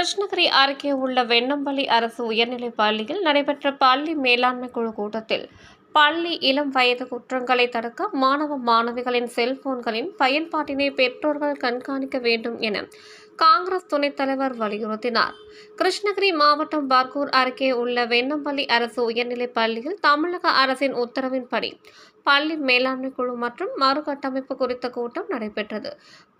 கிருஷ்ணகிரி அருகே உள்ள வெண்ணம்பள்ளி அரசு உயர்நிலைப் பள்ளியில் நடைபெற்ற பள்ளி மேலாண்மை குழு கூட்டத்தில் பள்ளி இளம் வயது குற்றங்களை தடுக்க மாணவ மாணவிகளின் செல்போன்களின் பயன்பாட்டினை பெற்றோர்கள் கண்காணிக்க வேண்டும் என காங்கிரஸ் துணைத் தலைவர் வலியுறுத்தினார். கிருஷ்ணகிரி மாவட்டம் பர்கூர் அருகே உள்ள வெண்ணம்பள்ளி அரசு உயர்நிலைப் பள்ளியில் தமிழக அரசின் உத்தரவின்படி பள்ளி மேலாண்மை குழு மற்றும் மறுகட்டமைப்பு குறித்த கூட்டம் நடைபெற்றது.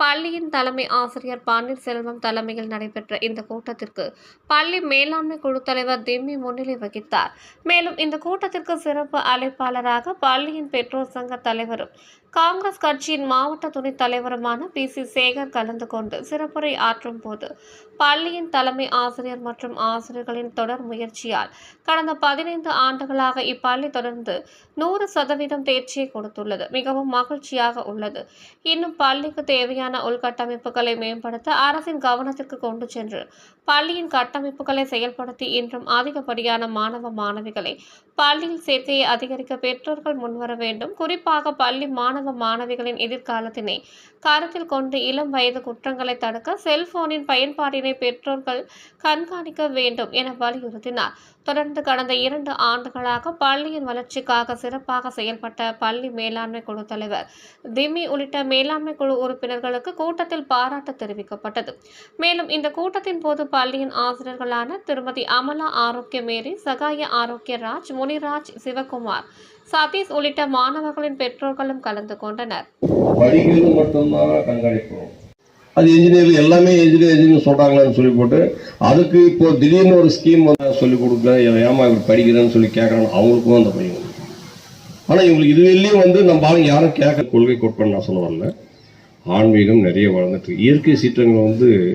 பள்ளியின் தலைமை ஆசிரியர் பன்னீர்செல்வம் தலைமையில் நடைபெற்ற இந்த கூட்டத்திற்கு பள்ளி மேலாண்மை குழு தலைவர் திம்மி முன்னிலை வகித்தார். மேலும் இந்த கூட்டத்திற்கு சிறப்பு அழைப்பாளராக பள்ளியின் பெற்றோர் சங்க தலைவரும் காங்கிரஸ் கட்சியின் மாவட்ட துணைத் தலைவருமான PC சேகர் கலந்து கொண்டு சிறப்புரை ஆற்றும் போது பள்ளியின் தலைமை ஆசிரியர் மற்றும் ஆசிரியர்களின் தொடர் முயற்சியால் கடந்த 15 ஆண்டுகளாக இப்பள்ளி தொடர்ந்து 100% தேர்ச்சியை கொடுத்துள்ளது. மிகவும் மகிழ்ச்சியாக உள்ளது. இன்னும் பள்ளிக்கு தேவையான உள்கட்டமைப்புகளை மேம்படுத்த அரசின் கவனத்திற்கு கொண்டு சென்று பள்ளியின் கட்டமைப்புகளை செயல்படுத்தி இன்றும் அதிகப்படியான மாணவ மாணவிகளை பள்ளியில் சேர்க்கையை அதிகரிக்க பெற்றோர்கள் முன்வர வேண்டும். குறிப்பாக பள்ளி மாணவ மாணவிகளின் எதிர்காலத்தினை கருத்தில் கொண்டு இளம் வயது குற்றங்களை தடுக்க செல்போனின் பயன்பாட்டினை பெற்றோர்கள் கண்காணிக்க வேண்டும் என வலியுறுத்தினார். தொடர்ந்து கடந்த 2 ஆண்டுகளாக பள்ளியின் வளர்ச்சிக்காக சிறப்பாக செயல்பட்ட பள்ளி மேலாண்மை குழு தலைவர் திம்மி உள்ளிட்ட மேலாண்மை குழு உறுப்பினர்களுக்கு கூட்டத்தில் பாராட்டு தெரிவிக்கப்பட்டது. மேலும் இந்த கூட்டத்தின் போது பள்ளியின் ஆசிரியர்களான திருமதி அமலா ஆரோக்கிய மேரி, சகாய ஆரோக்கிய ராஜ், முனிராஜ், சிவகுமார், சதீஷ் உள்ளிட்ட மாணவர்களின் பெற்றோர்களும் கலந்து கொண்டனர். அது இன்ஜினியர் எல்லாமே இன்ஜினியர் சொல்றாங்களான்னு சொல்லி போட்டு அதுக்கு இப்போ திடீர்னு ஒரு ஸ்கீம் சொல்லி கொடுக்கல, ஏமா இவர் படிக்கிறேன்னு சொல்லி கேட்கறாங்க. அவங்களுக்கும் அந்த பையன் ஆனா இவங்களுக்கு இதுவரையிலையும் நம்ம ஆளுங்க யாரும் கேட்க கொள்கை கோட்பாடு நான் சொல்ல வரல. ஆன்மீகம் நிறைய வளர்ந்துட்டு இயற்கை சீற்றங்கள்